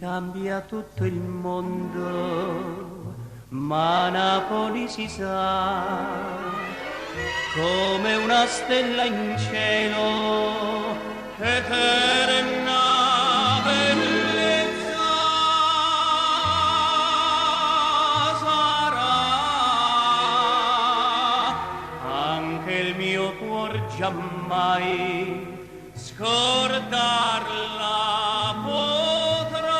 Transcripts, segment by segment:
cambia tutto il mondo, ma Napoli si sa come una stella in cielo, eterna bellezza sarà. Anche il mio cuor giammai scordarla potrà.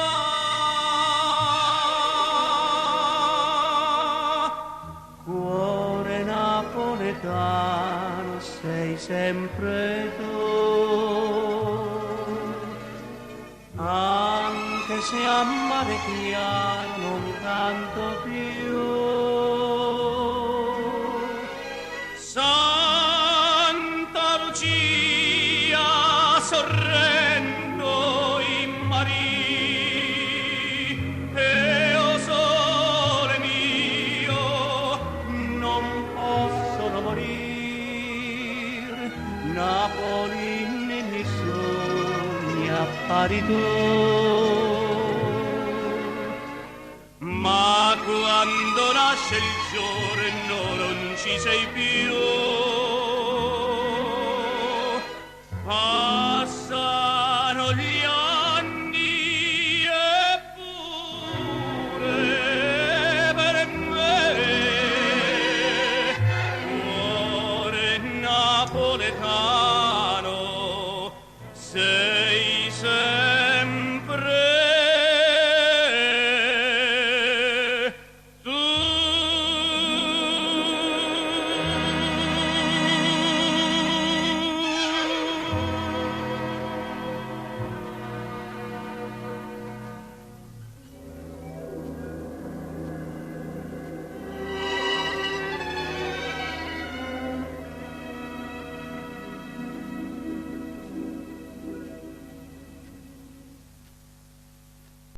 Cuore napoletano sei sempre tu, anche se a mare chiaro non canto più. Santa Lucia sorrendo in mari, e o sole mio non possono morir. Napoli nei sogni appari tu, ma quando nasce il giorno non ci sei più.